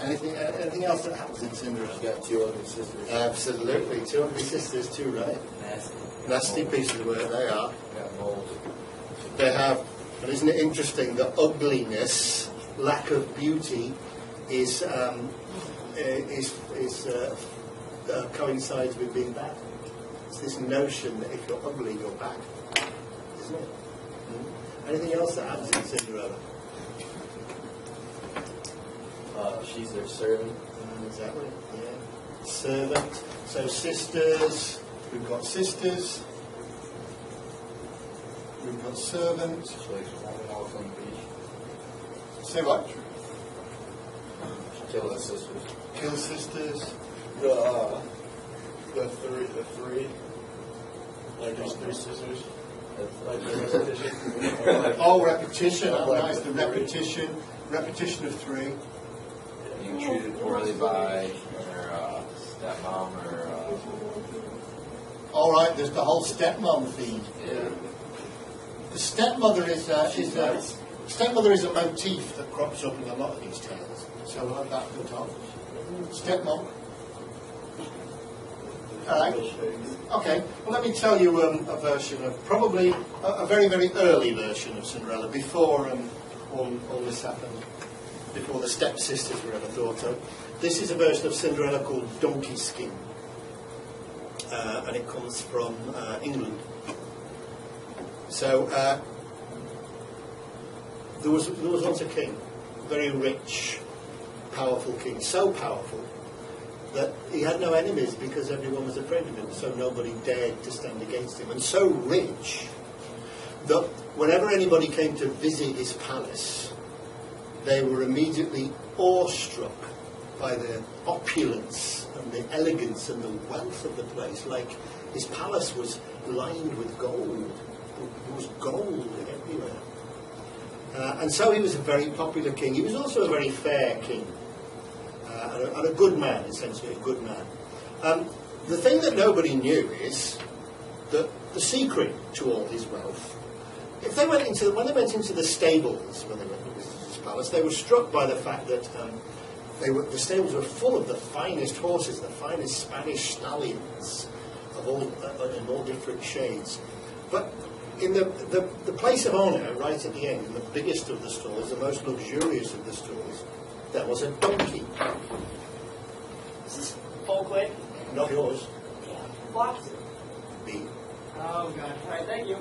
Anything else that happens in Cinderella? She's got 2 ugly sisters. Absolutely, 2 ugly sisters too, right? Nasty pieces of work they are. Got mold. They have, but isn't it interesting that ugliness, lack of beauty, coincides with being bad. It's this notion that if you're ugly, you're bad, isn't it? Anything else that happens in Cinderella? She's their servant. Exactly, yeah. Servant. So sisters, we've got sisters, we've got servant. Say what? Kill the sisters. Kill sisters. The three. Like there's 3 sisters. Like the repetition. Oh, repetition. Oh, nice. The repetition of 3. Being treated poorly by her stepmom or. All right. There's the whole stepmom feed. Yeah. The stepmother is a motif that crops up in a lot of these tales. So we'll have that at the top. Stepmom. All right. Okay. Well, let me tell you a version of probably a very, very early version of Cinderella before all this happened, before the stepsisters were ever thought of. This is a version of Cinderella called Donkeyskin, and it comes from England. So there was once a king, a very rich, powerful king, so powerful that he had no enemies because everyone was afraid of him, so nobody dared to stand against him. And so rich that whenever anybody came to visit his palace, they were immediately awestruck by the opulence and the elegance and the wealth of the place. Like his palace was lined with gold. There was gold everywhere. And so he was a very popular king. He was also a very fair king. And a good man, essentially, a good man. The thing that nobody knew is that the secret to all his wealth, when they went into the stables, when they went to visit his palace, they were struck by the fact that the stables were full of the finest horses, the finest Spanish stallions, in all different shades. But in the place of honour, right at the end, in the biggest of the stalls, the most luxurious of the stalls, there was a donkey. Is this full quick? Not yours. Yeah. What? B. Oh, God. All right, thank you.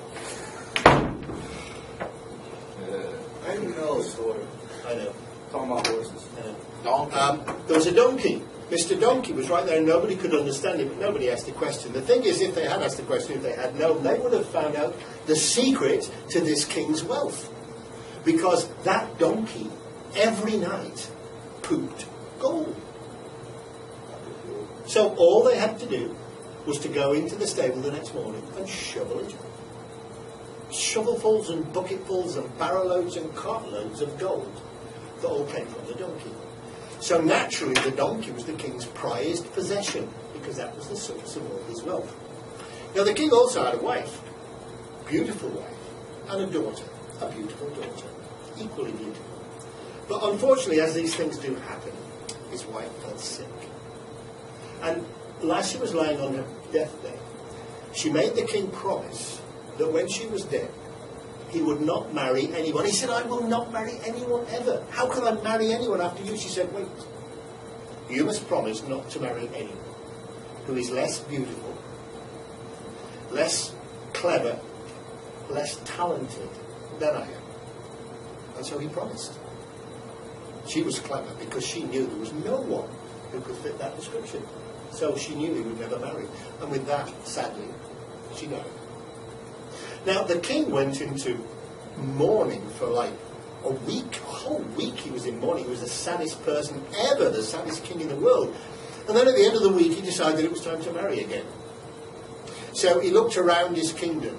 I didn't know the story. I know. Talking about horses. Donkey. There was a donkey. Mr. Donkey was right there and nobody could understand it, but nobody asked the question. The thing is, if they had asked the question, if they had known, they would have found out the secret to this king's wealth. Because that donkey, every night, pooped gold. So all they had to do was to go into the stable the next morning and shovel it. Shovelfuls and bucketfuls and barrowloads and cartloads of gold that all came from the donkey. So naturally the donkey was the king's prized possession because that was the source of all his wealth. Now the king also had a wife, beautiful wife, and a daughter, a beautiful daughter, equally beautiful. But unfortunately, as these things do happen, his wife fell sick. And as she was lying on her deathbed, she made the king promise that when she was dead, he would not marry anyone. He said, I will not marry anyone ever. How can I marry anyone after you? She said, wait. You must promise not to marry anyone who is less beautiful, less clever, less talented than I am. And so he promised. She was clever because she knew there was no one who could fit that description. So she knew he would never marry. And with that, sadly, she died. Now, the king went into mourning for like a week, a whole week he was in mourning. He was the saddest person ever, the saddest king in the world. And then at the end of the week, he decided it was time to marry again. So he looked around his kingdom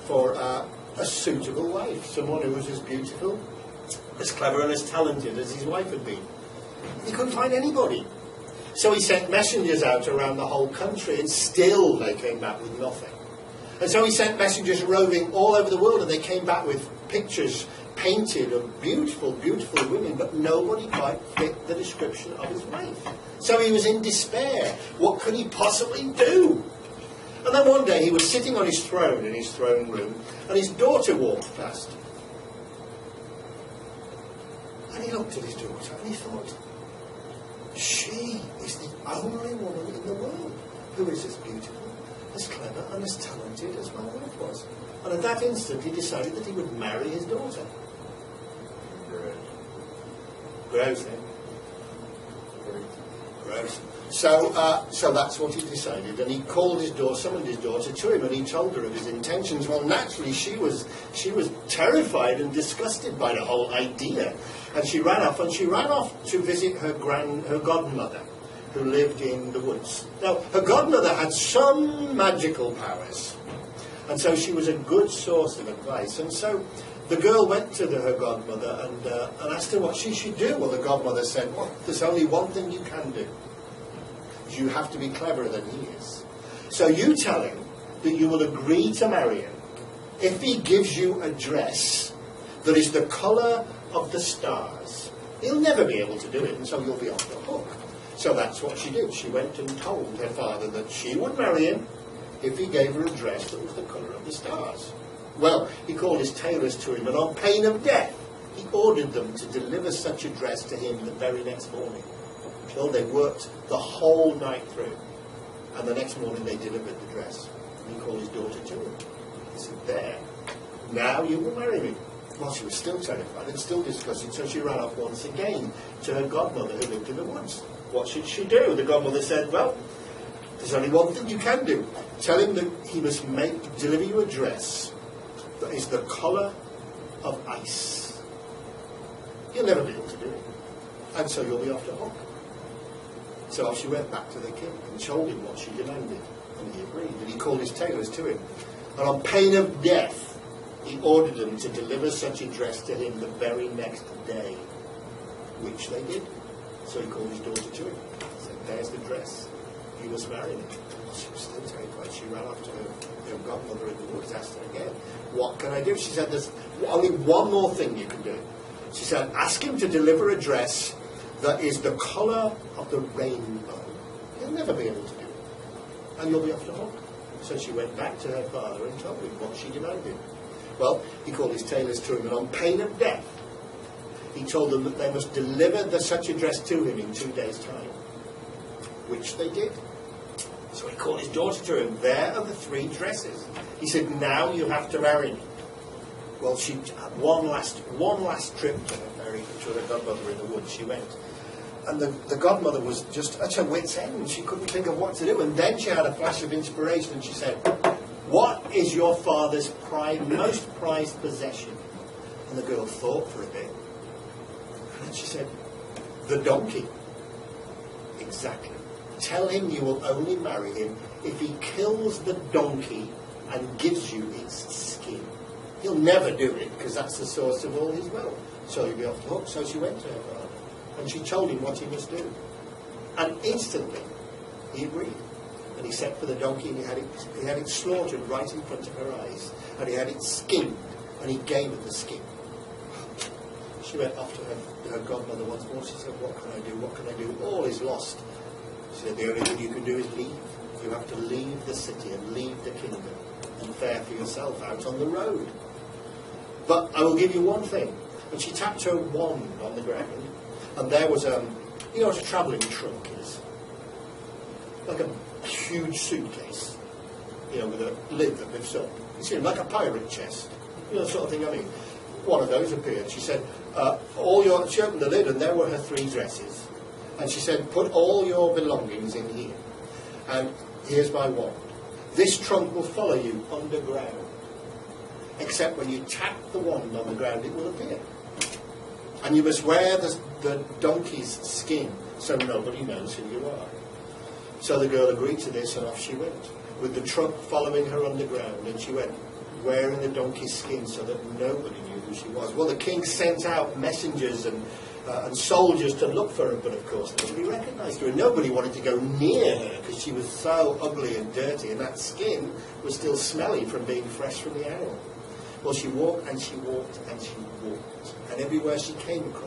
for a suitable wife, someone who was as beautiful, as clever and as talented as his wife had been. He couldn't find anybody. So he sent messengers out around the whole country, and still they came back with nothing. And so he sent messengers roving all over the world, and they came back with pictures painted of beautiful, beautiful women, but nobody quite fit the description of his wife. So he was in despair. What could he possibly do? And then one day he was sitting on his throne in his throne room, and his daughter walked past. And he looked at his daughter and he thought, she is the only woman in the world who is as beautiful, as clever and as talented as my wife was. And at that instant he decided that he would marry his daughter. Gross, eh? Gross. So that's what he decided, and he called his daughter, summoned his daughter to him, and he told her of his intentions. Well, naturally, she was terrified and disgusted by the whole idea, and she ran off to visit her godmother, who lived in the woods. Now, her godmother had some magical powers, and so she was a good source of advice. And so the girl went to her godmother and asked her what she should do. Well, the godmother said, well, there's only one thing you can do. You have to be cleverer than he is. So you tell him that you will agree to marry him if he gives you a dress that is the colour of the stars. He'll never be able to do it, and so you'll be off the hook. So that's what she did. She went and told her father that she would marry him if he gave her a dress that was the colour of the stars. Well, he called his tailors to him, and on pain of death, he ordered them to deliver such a dress to him the very next morning. Well, they worked the whole night through, and the next morning they delivered the dress. And he called his daughter to him. He said, there, now you will marry me. Well, she was still terrified and still disgusted, so she ran off once again to her godmother who lived in the woods. What should she do? The godmother said, well, there's only one thing you can do. Tell him that he must deliver you a dress that is the colour of ice. You'll never be able to do it. And so you'll be off the hook. So she went back to the king and told him what she demanded. And he agreed. And he called his tailors to him. And on pain of death, he ordered them to deliver such a dress to him the very next day. Which they did. So he called his daughter to him. He said, there's the dress. You must marry me. She was still terrified. She ran up to her godmother in the woods, asked her again, what can I do? She said, there's only one more thing you can do. She said, ask him to deliver a dress that is the colour of the rainbow. He'll never be able to do it. And you'll be off the hook. So she went back to her father and told him what she demanded. Well, he called his tailors to him, and on pain of death, he told them that they must deliver such a dress to him in 2 days' time. Which they did. So he called his daughter to him. There are the 3 dresses. He said, now you have to marry me. Well, she had one last trip to her godmother in the woods. She went. And the godmother was just at her wit's end. She couldn't think of what to do. And then she had a flash of inspiration and she said, what is your father's most prized possession? And the girl thought for a bit. And she said, the donkey. Exactly. Tell him you will only marry him if he kills the donkey and gives you its skin. He'll never do it because that's the source of all his wealth. So he'll be off the hook. So she went to her father and she told him what he must do. And instantly he agreed. And he sent for the donkey and he had it slaughtered right in front of her eyes. And he had it skinned and he gave her the skin. She went off to her godmother once more. She said, what can I do? What can I do? All is lost. She said, the only thing you can do is leave. You have to leave the city and leave the kingdom and fare for yourself out on the road. But I will give you one thing. And she tapped her wand on the ground, and there was you know what a travelling trunk is? Like a huge suitcase, you know, with a lid that lifts up. You see, like a pirate chest. You know, the sort of thing I mean. One of those appeared. She said, she opened the lid, and there were her 3 dresses. And she said, put all your belongings in here. And here's my wand. This trunk will follow you underground. Except when you tap the wand on the ground, it will appear. And you must wear the donkey's skin so nobody knows who you are. So the girl agreed to this, and off she went, with the trunk following her underground. And she went wearing the donkey's skin so that nobody knew who she was. Well, the king sent out messengers and soldiers to look for her, but of course nobody recognised her, and nobody wanted to go near her because she was so ugly and dirty, and that skin was still smelly from being fresh from the animal. Well, she walked and she walked and she walked, and everywhere she came across,